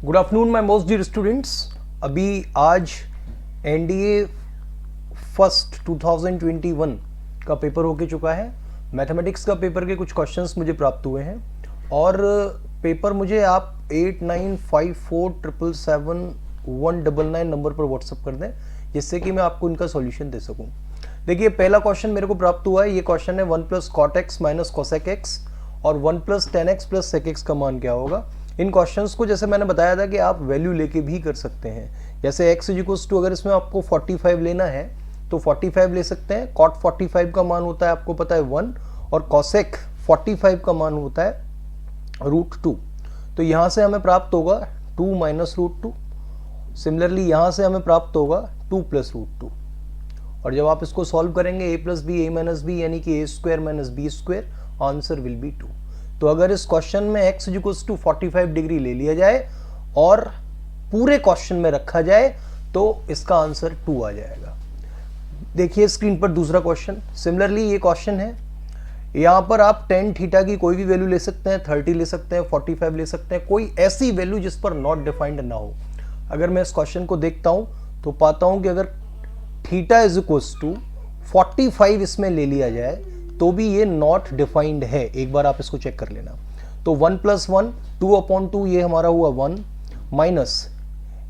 Good afternoon my most dear students. अभी आज NDA first 2021 का पेपर होके चुका है। मैथमेटिक्स का पेपर के कुछ क्वेश्चंस मुझे प्राप्त हुए हैं और पेपर मुझे आप 8954777199 नंबर पर व्हाट्सअप कर दें, जिससे कि मैं आपको इनका सॉल्यूशन दे सकूं। देखिए, पहला क्वेश्चन मेरे को प्राप्त हुआ है। ये क्वेश्चन है 1 + cot x - cosec x और 1 + tan x + sec x का मान क्या होगा। इन क्वेश्चंस को जैसे मैंने बताया था कि आप वैल्यू लेके भी कर सकते हैं। जैसे x = अगर इसमें आपको 45 लेना है तो 45 ले सकते हैं। cot 45 का मान होता है, आपको पता है 1, और cosec 45 का मान होता है √2। तो यहाँ से हमें प्राप्त होगा 2 - √2। सिमिलरली यहाँ से हमें प्राप्त होगा 2 + √2। और जब आप इसको सॉल्व करेंगे a + b a - b यानी कि a² - b², answer will be 2। तो अगर इस क्वेश्चन में x = 45 डिग्री ले लिया जाए और पूरे क्वेश्चन में रखा जाए तो इसका आंसर 2 आ जाएगा। देखिए स्क्रीन पर दूसरा क्वेश्चन। सिमिलरली ये क्वेश्चन है, यहाँ पर आप tan थीटा की कोई भी वैल्यू ले सकते हैं, 30 ले सकते हैं, 45 ले सकते हैं, कोई ऐसी वैल्यू जिस पर नॉट डिफाइंड ना हो। अगर मैं इस क्वेश्चन को देखता हूँ तो पाता हूँ कि अगर थीटा = 45 इसमें ले लिया जाए तो भी ये नॉट डिफाइंड है। एक बार आप इसको चेक कर लेना। तो 1 + 1 2/2 ये हमारा हुआ 1 माइनस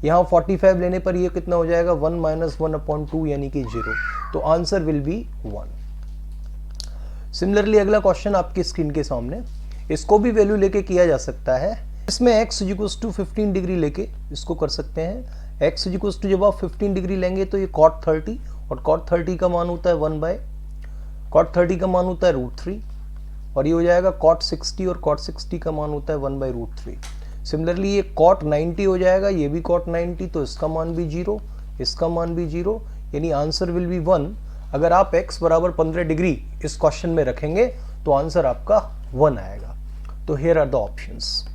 यहाँ 45 लेने पर ये कितना हो जाएगा 1 - 1/2 यानी कि 0। तो आंसर विल बी 1। सिमिलरली अगला क्वेश्चन आपकी स्क्रीन के सामने, इसको भी वैल्यू लेके किया जा सकता है। इसमें x = 15 डिग्री लेके इसको कर सकते हैं। x = जब आप 15 डिग्री लेंगे तो ये cot 30 और cot 30 का मान होता है 1/cot 30 का मान होता है √3 और ये हो जाएगा cot 60 और cot 60 का मान होता है 1/√3। सिमिलरली ये cot 90 हो जाएगा, ये भी cot 90, तो इसका मान भी 0, इसका मान भी 0, यानी आंसर विल बी 1। अगर आप x = 15 डिग्री इस क्वेश्चन में रखेंगे तो आंसर आपका 1 आएगा। तो हियर आर द ऑप्शंस।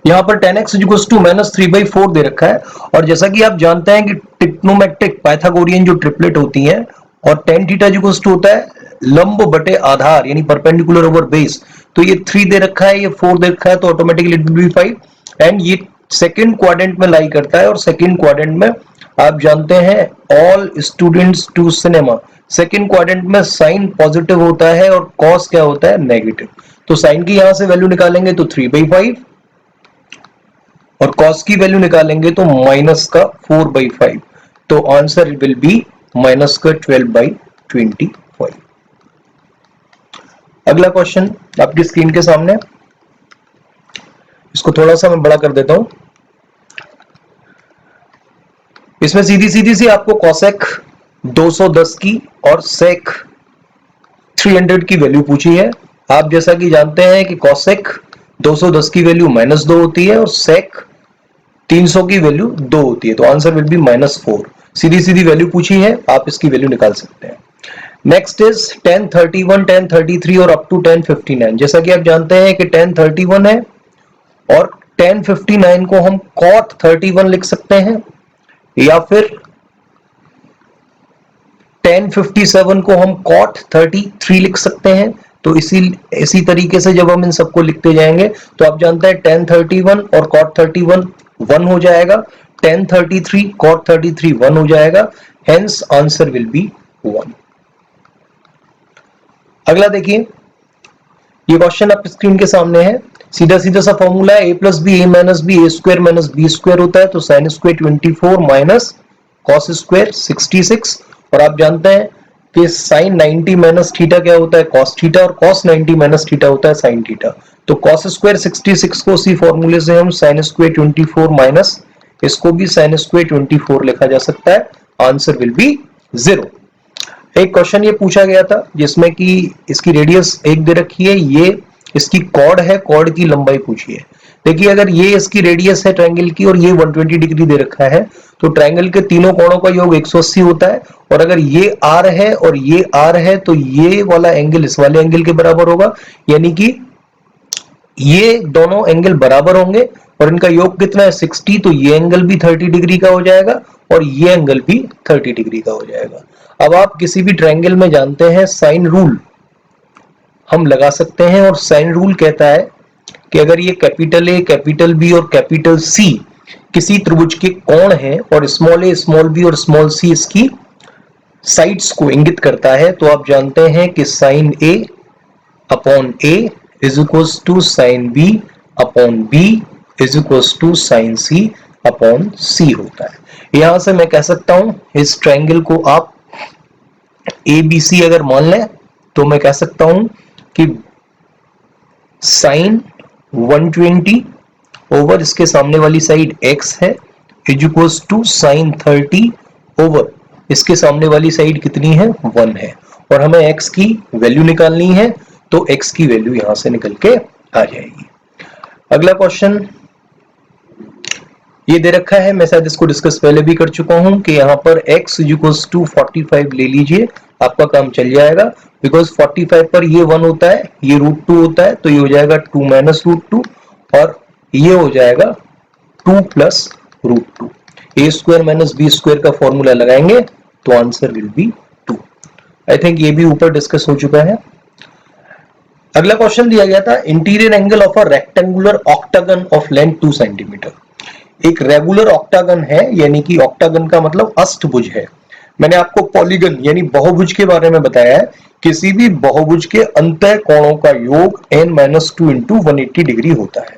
यहाँ पर tan x = -3/4 दे रखा है और जैसा कि आप जानते हैं कि ट्रिग्नोमेट्रिक पाइथागोरियन जो ट्रिपलेट होती हैं और tan थीटा = होता है लंब बटे आधार यानी परपेंडिकुलर ओवर बेस। तो ये 3 दे रखा है, ये 4 दे रखा है, तो automatically it will be 5। And ये सेकंड क्वाड्रेंट में लाई करता है और सेकंड क्वाड्रेंट में आप जानते हैं all students to cinema, second quadrant में साइन पॉजिटिव होता है और कॉस क्या होता है नेगेटिव। तो साइन की यहां से वैल्यू निकालेंगे तो 3/5 और कॉस की वैल्यू निकालेंगे तो माइनस का 4/5। तो आंसर विल बी माइनस का 12/25। अगला क्वेश्चन आपकी स्क्रीन के सामने, इसको थोड़ा सा मैं बड़ा कर देता हूं। इसमें सीधी सी आपको cosec 210 की और sec 300 की वैल्यू पूछी है। आप जैसा कि जानते हैं कि cosec 210 की वैल्यू -2 होती है और sec 300 की वैल्यू 2 होती है। तो answer will be -4। Sidhi value पूछी है, आप इसकी वैल्यू निकाल सकते हैं। नेक्स्ट इज tan 31, tan 33 और अप टू tan 59। जैसा कि आप जानते हैं कि tan 31 है और tan 59 को हम cot 31 लिख सकते हैं या फिर tan 57 को हम cot 33 लिख सकते हैं। तो इसी तरीके से जब हम इन सबको लिखते जाएंगे तो आप जानते हैं tan 31 और cot 31 1 हो जाएगा, tan 33 cot 33 1 हो जाएगा, हेंस आंसर विल बी 1। अगला देखिए, ये क्वेश्चन आप स्क्रीन के सामने है। सीधा सा फॉर्मूला है a + b a - b a² - b² होता है। तो sin² 24 माइनस cos² 66 और आप जानते हैं कि sin 90 - थीटा क्या होता है cos थीटा और cos 90 - थीटा होता है sin थीटा। तो cos² 66 को उसी फॉर्मूले से हम sin² 24 माइनस इसको भी sin² 24 लिखा जा सकता है। Answer will be 0। एक क्वेश्चन ये पूछा गया था जिसमें कि इसकी रेडियस 1 दे रखी है, ये इसकी कॉर्ड है, कॉर्ड की लंबाई पूछी है। देखिए, अगर ये इसकी रेडियस है ट्रायंगल की और ये 120 डिग्री दे रखा है तो ट्रायंगल के तीनों कोणों का योग 180 होता है। और अगर ये r है और ये r है तो ये वाला एंगल इस वाले एंगल के बराबर होगा, यानी कि ये दोनों एंगल बराबर होंगे और इनका योग कितना है 60। तो ये एंगल भी 30 डिग्री का हो जाएगा और ये एंगल भी 30 डिग्री का हो जाएगा। अब आप किसी भी ट्रायंगल में जानते हैं साइन रूल हम लगा सकते हैं और साइन रूल कहता है कि अगर ये कैपिटल ए, कैपिटल बी और कैपिटल सी किसी त्रिभुज के कोण हैं और स्मॉल ए, स्मॉल बी और स्मॉल सी इसकी साइड्स को इंगित करता है, तो आप जानते हैं कि sine A upon A is equals to sine B upon B is equals to sine C upon C होता है। यहां से मैं कह सकता हूं इस ट्रायंगल को आप ए बी सी अगर मान लें तो मैं कह सकता हूं कि साइन 120 ओवर इसके सामने वाली साइड x है is equals to sine 30 over इसके सामने वाली साइड कितनी है 1 है, और हमें x की वैल्यू निकालनी है, तो x की वैल्यू यहां से निकल के आ जाएगी। अगला क्वेश्चन ये दे रखा है, मैं शायद इसको डिस्कस पहले भी कर चुका हूं कि यहाँ पर x इज इक्वल्स टू 45 ले लीजिए, आपका काम चल जाएगा, बिकॉज 45 पर ये 1 होता है, ये √2 होता है, तो ये हो जाएगा 2 माइनस √2 और ये हो जाएगा 2 प्लस √2। ए स्क्वायर माइनस बी स्क्वायर का फॉर्मूला लगाएंगे तो answer will be 2। I think ये भी ऊपर डिस्कस हो चुका है। अगला क्वेश्चन दिया गया था, interior angle of a rectangular octagon of length 2 centimetre. एक रेगुलर ऑक्टागन है, यानी कि ऑक्टागन का मतलब अष्टभुज है। मैंने आपको पॉलीगन यानी बहुभुज के बारे में बताया है, किसी भी बहुभुज के अंतः कोणों का योग n-2 इंटू 180 डिग्री होता है।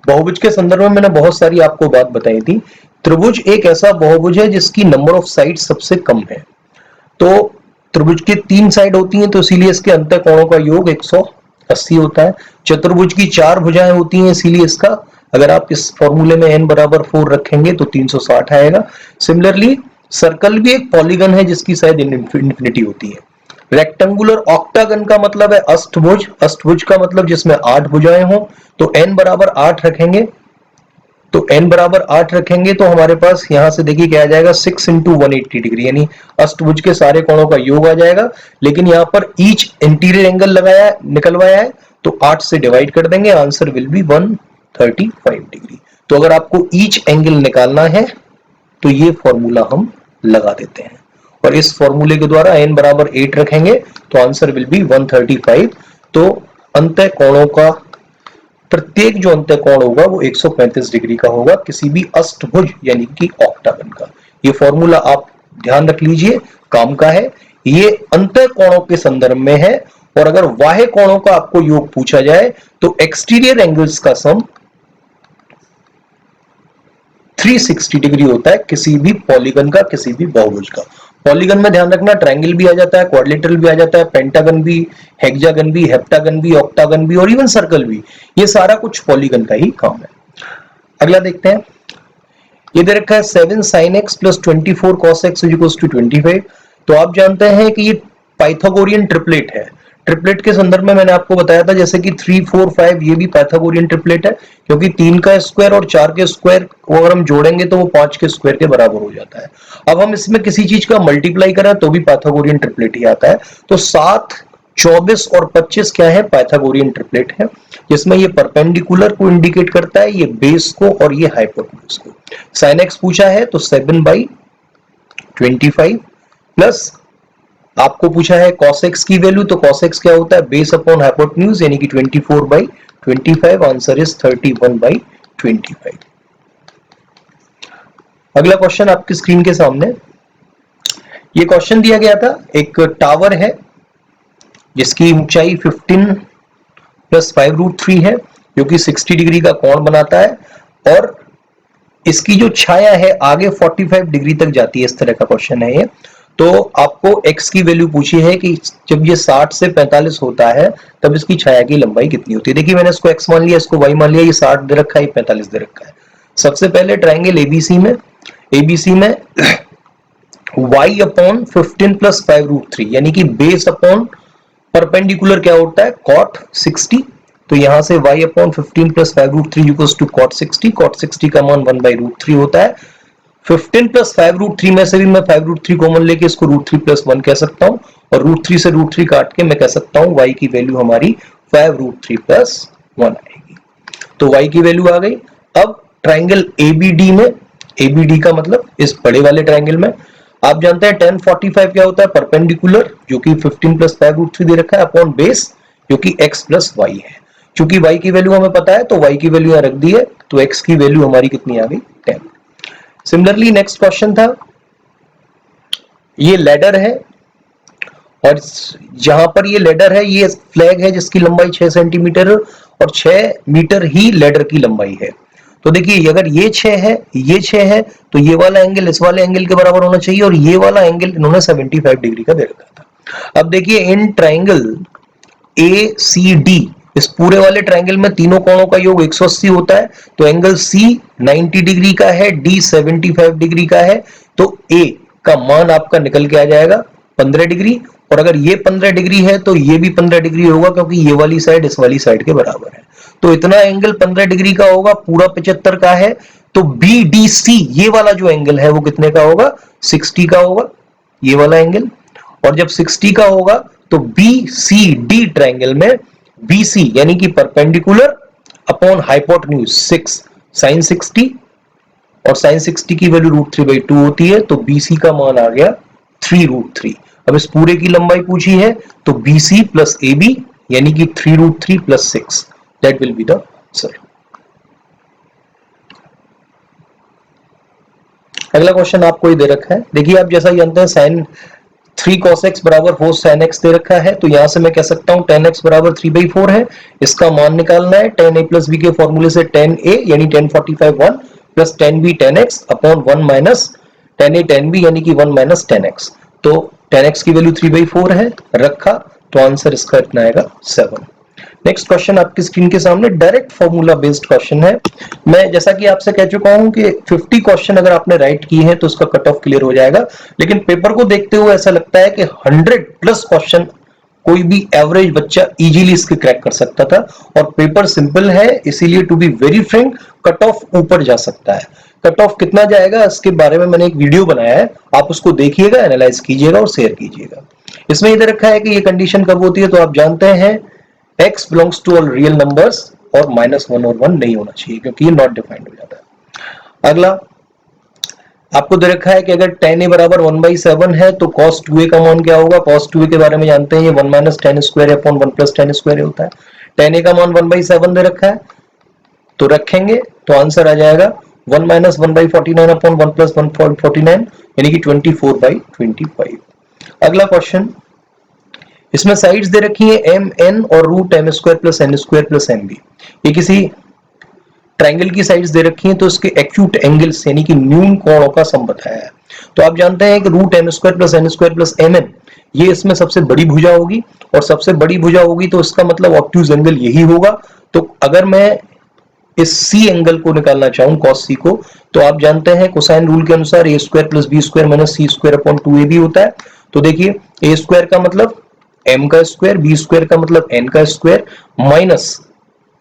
बहुभुज के संदर्भ में मैंने बहुत सारी आपको बात बताई थी। त्रिभुज एक ऐसा बहुभुज है जिसकी नंबर ऑफ साइड सबसे कम है, तो त्रिभुज के 3 साइड होती हैं, तो इसीलिए इसके अंतः कोणों का योग 180 होता है। चतुर्भुज की 4 भुजाएं होती हैं, इसीलिए इसका अगर आप इस फॉर्मूले में n बराबर 4 रखेंगे तो 360 आएगा। सिमिलरली सर्कल भी एक पॉलीगन है जिसकी साइड इन्फिनिटी होती है। रेक्टेंगुलर ऑक्टागन का मतलब है अष्टभुज, अष्टभुज का मतलब जिसमें 8 भुजाएं हो, तो n बराबर 8 रखेंगे, तो n बराबर 8 रखेंगे तो हमारे पास यहां से देखिए क्या आ जाएगा 6 इंटू 180 डिग्री, यानी अष्टभुज के सारे कोणों का योग आ जाएगा। लेकिन यहाँ पर ईच इंटीरियर एंगल लगाया निकलवाया है, तो 8 से डिवाइड कर देंगे, आंसर विल बी 135 डिग्री। तो अगर आपको ईच एंगल निकालना है तो ये फॉर्मूला हम लगा देते हैं, और इस फॉर्मूले के द्वारा n बराबर 8 रखेंगे तो आंसर विल बी 135। तो अंतः कोणों का प्रत्येक जो अंतः कोण होगा वो 135 डिग्री का होगा किसी भी अष्टभुज यानी कि ऑक्टागन का। ये फॉर्मूला आप ध्यान रख लीजिए, काम का है। ये अंतः कोणों के संदर्भ में है, और अगर बाह्य कोणों का आपको योग पूछा जाए तो एक्सटीरियर एंगल्स का सम 360 डिग्री होता है किसी भी पॉलीगन का, किसी भी बहुभुज का। पॉलीगन में ध्यान रखना ट्रायंगल भी आ जाता है, क्वाड्रिलेटरल भी आ जाता है, पेंटागन भी, हेक्सागन भी, हेप्टागन भी, ऑक्टागन भी और इवन सर्कल भी, ये सारा कुछ पॉलीगन का ही काम है। अगला देखते हैं, ये दे रखा है 7 sin x plus 24 cos x is equals to 25। तो आप जानते हैं कि ये पाइथागोरियन ट्रिपलेट है। ट्रिपलेट के संदर्भ में मैंने आपको बताया था जैसे कि 3, 4, 5 ये भी पाइथागोरियन ट्रिपलेट है, क्योंकि 3 का स्क्वायर और 4 के स्क्वायर को अगर हम जोड़ेंगे तो वो 5 के स्क्वायर के बराबर हो जाता है। अब हम इसमें किसी चीज का मल्टीप्लाई करें तो भी पाइथागोरियन ट्रिपलेट ही आता है। तो 7, 24 और 25 क्या है, पाइथागोरियन ट्रिपलेट है, जिसमें ये परपेंडिकुलर को इंडिकेट करता है, ये बेस को और ये हाइपोटेन्यूज को। sin x पूछा है तो 7/25 प्लस आपको पूछा है cos x की वैल्यू, तो cos x क्या होता है, बेस अपॉन हाइपोटेन्यूज यानी कि 24/25, आंसर इज 31/25। अगला क्वेश्चन आपकी स्क्रीन के सामने, ये क्वेश्चन दिया गया था, एक टावर है जिसकी ऊंचाई 15 प्लस 5√3 है, जो कि 60 डिग्री का कोण बनाता है, और इसकी जो छाया है आगे 45 डिग्री तक जाती है। इस तरह का क्वेश्चन है ये। तो आपको x की वैल्यू पूछी है कि जब ये 60 से 45 होता है तब इसकी छाया की लंबाई कितनी होती है। देखिए मैंने इसको x मान लिया, इसको y मान लिया, ये 60 दे रखा है, 45 दे रखा है। सबसे पहले ट्रायंगल एबीसी में y अपॉन 15 प्लस 5√3 यानी कि बेस अपॉन परपेंडिकुलर क्या होता है, cot 60। तो यहां से y upon 15 plus 5√3 equals to cot 60। cot 60 का मान 1/√3 होता है। 15 प्लस 5√3 में से भी मैं 5√3 कॉमन लेके इसको √3 प्लस 1 कह सकता हूं, और √3 से √3 काट के मैं कह सकता हूं y की वैल्यू हमारी 5√3 प्लस 1 आएगी। तो y की वैल्यू आ गई। अब ट्रायंगल एबीडी में, एबीडी का मतलब इस बड़े वाले ट्रायंगल में आप जानते हैं tan 45 क्या होता है, परपेंडिकुलर जो कि 15 प्लस 5√3 दे रखा है अपॉन बेस जो कि x प्लस y है। चूंकि y की वैल्यू हमें पता है तो y की वैल्यू यहां रख दी है, तो x की वैल्यू हमारी कितनी आ गई 10। सिमिलरली नेक्स्ट क्वेश्चन था, ये लैडर है और जहां पर ये लैडर है, ये फ्लैग है जिसकी लंबाई 6 सेंटीमीटर और 6 मीटर ही लैडर की लंबाई है। तो देखिए अगर ये 6 है, ये 6 है, तो ये वाला एंगल इस वाले एंगल के बराबर होना चाहिए और ये वाला एंगल इन्होंने 75 डिग्री का दे रखा था। अब देखिए इन ट्राइंगल ACD, इस पूरे वाले ट्राइंगल में तीनों कोणों का योग 180 होता है, तो एंगल C 90 डिग्री का है, D 75 डिग्री का है, तो A का मान आपका निकल के आ जाएगा 15 डिग्री, और अगर ये 15 डिग्री है तो ये भी 15 डिग्री होगा क्योंकि ये वाली साइड इस वाली साइड के बराबर है। तो इतना एंगल 15 डिग्री का होगा, पूरा 75 का है, तो BDC ये वाला जो एंगल है वो कितने का होगा, 60 का होगा, ये वाला एंगल। और जब 60 का होगा तो BCD ट्रायंगल में BC यानी कि परपेंडिकुलर अपॉन हाइपोटेन्यूज 6 sin 60, और sin 60 की वैल्यू √3/2 होती है, तो BC का मान आ गया 3√3। अब इस पूरे की लंबाई पूछी है तो BC प्लस AB यानी कि 3√3 plus 6, that will be the answer. अगला क्वेश्चन आपको ये दे रखा है, देखिए आप जैसा जानते हैं sin 3 cos x बराबर 4 sin x दे रखा है, तो यहां से मैं कह सकता हूं tan x बराबर 3/4 है, इसका मान निकालना है। tan a प्लस b के फॉर्मूले से tan a यानी tan 45 1 plus tan b tan x upon 1 minus tan a tan b यानी कि 1 माइनस tan x, तो tan x की वैल्यू 3/4 है, रखा, तो आंसर इसका इतना आएगा 7। नेक्स्ट क्वेश्चन आपकी स्क्रीन के सामने डायरेक्ट फॉर्मूला बेस्ड क्वेश्चन है। मैं जैसा कि आपसे कह चुका हूं कि 50 क्वेश्चन अगर आपने राइट किए हैं तो उसका कट ऑफ क्लियर हो जाएगा, लेकिन पेपर को देखते हुए ऐसा लगता है कि 100 प्लस क्वेश्चन कोई भी एवरेज बच्चा इजीली इसके क्रैक कर सकता था, और पेपर सिंपल है, इसीलिए to be very frank cut off ऊपर जा सकता है। कट ऑफ कितना जाएगा इसके बारे में मैंने एक वीडियो बनाया है, आप उसको देखिएगा, एनालाइज कीजिएगा और शेयर कीजिएगा। इसमें इधर रखा है कि ये कंडीशन कब होती है, तो आप जानते हैं x belongs to all real numbers और -1 और 1 नहीं होना चाहिए क्योंकि ये नॉट डिफाइंड हो जाता है। अगला आपको दे रखा है कि अगर tan a बराबर 1/7 है तो cos 2a का मान क्या होगा। cos 2a के बारे में जानते हैं, ये 1 minus tan square upon 1 plus tan square होता है। tan a का मान 1/7 दे रखा है, तो रखेंगे तो आंसर आ जाएगा 1 माइनस 1/49 अपॉन 1 प्लस 1/49 यानी कि 24/25। अगला क्वेश्चन, इसमें साइड्स दे रखी है mn और √m² plus n² plus mb। ये किसी ट्राइंगल की साइड्स दे रखी हैं, तो इसके एक्यूट एंगल्स यानी कि न्यून कोणों का सम बताया है। तो आप जानते हैं कि √m² plus n² plus mn ये इसमें सबसे बड़ी भुजा होगी, और सबसे बड़ी भुजा होगी तो इसका मतलब ऑब्ट्यूज एंगल यही होगा। तो अगर मैं इस C एंगल को निकालना चाहूं cos C को, तो आप जानते हैं कोसाइन रूल के अनुसार a² plus b² minus c² upon 2ab होता है। तो देखिए a² का मतलब m का स्क्वायर, b² का मतलब n का स्क्वायर, माइनस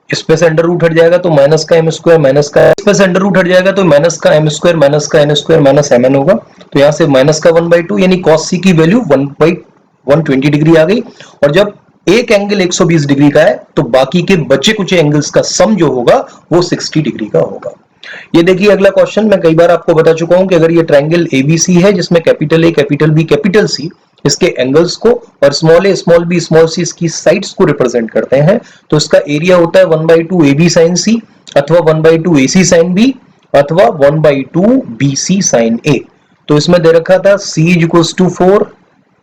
इसमें से अंडर रूट हट जाएगा तो माइनस का m² माइनस का, इसमें से अंडर रूट हट जाएगा तो माइनस का m² माइनस का n² माइनस mn होगा। तो यहां से माइनस का 1/2 यानी cos C की वैल्यू 1/120 डिग्री आ गई। और जब एक एंगल 120 डिग्री का है तो बाकी के बचे कुछ एंगल्स का सम जो होगा वो 60 डिग्री का होगा। ये देखिए अगला क्वेश्चन, मैं कई बार आपको बता चुका हूं कि अगर ये ट्रायंगल ABC है जिसमें capital A capital B capital C इसके एंगल्स को और small a small b small c इसकी साइड्स को रिप्रेजेंट करते हैं, तो इसका एरिया होता है 1/2 AB sin C अथवा 1/2 AC sin B अथवा 1/2 BC sin A। तो इसमें दे रखा था C = 4,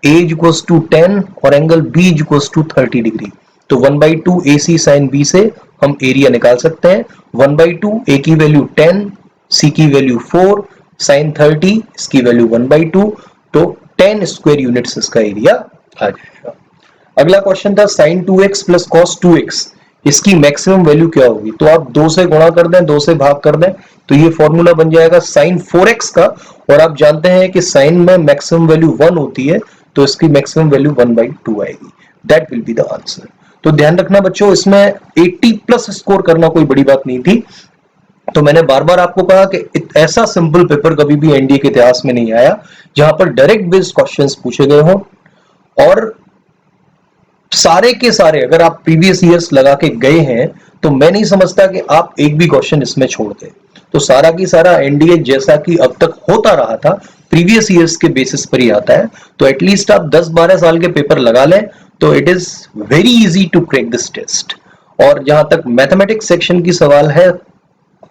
A = 10 और एंगल B = 30 डिग्री। तो 1/2 AC sin B से हम एरिया निकाल सकते हैं। 1/2 A की वैल्यू 10, C की वैल्यू 4, sin 30 इसकी वैल्यू 1/2, तो 10 स्क्वायर यूनिट्स इसका एरिया आ जाएगा। अगला क्वेश्चन था sin 2x plus cos 2x, इसकी मैक्सिमम वैल्यू क्या होगी। तो आप 2 से गुणा कर दें, 2 से भाग कर दें, तो ये फॉर्मूला बन जाएगा sin 4x का, और आप जानते हैं कि sin में मैक्सिमम वैल्यू 1 होती है, तो इसकी मैक्सिमम वैल्यू 1/2 आएगी। That will be the answer. तो ध्यान रखना बच्चों, इसमें 80 प्लस स्कोर करना कोई बड़ी बात नहीं थी। तो मैंने बार बार आपको कहा कि ऐसा सिंपल पेपर कभी भी एनडीए के इतिहास में नहीं आया जहां पर डायरेक्ट बेस्ड क्वेश्चंस पूछे गए हों, और सारे के सारे अगर आप प्रीवियस ईयर्स लगा के गए हैं तो मैं नहीं समझता कि आप एक भी क्वेश्चन इसमें छोड़ दें। तो सारा की सारा एनडीए जैसा कि अब तक होता रहा था प्रीवियस ईयर्स के बेसिस पर ही आता है। तो एटलीस्ट आप 10-12 साल के पेपर लगा लें तो it is very easy to crack this test. और जहां तक मैथमेटिक्स सेक्शन की सवाल है,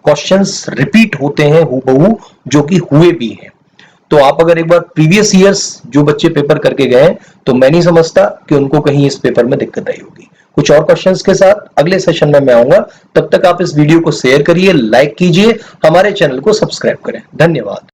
क्वेश्चंस रिपीट होते हैं हूबहू, जो कि हुए भी हैं। तो आप अगर एक बार प्रीवियस ईयर्स जो बच्चे पेपर करके गए हैं, तो मैं नहीं समझता कि उनको कहीं इस पेपर में दिक्कत आई होगी। कुछ और क्वेश्चंस के साथ अगले सेशन में मैं आऊंगा। तब तक आप इस वीडियो को शेयर करिए, लाइक कीजिए, हमारे चैनल को सब्सक्राइब करें। धन्यवाद।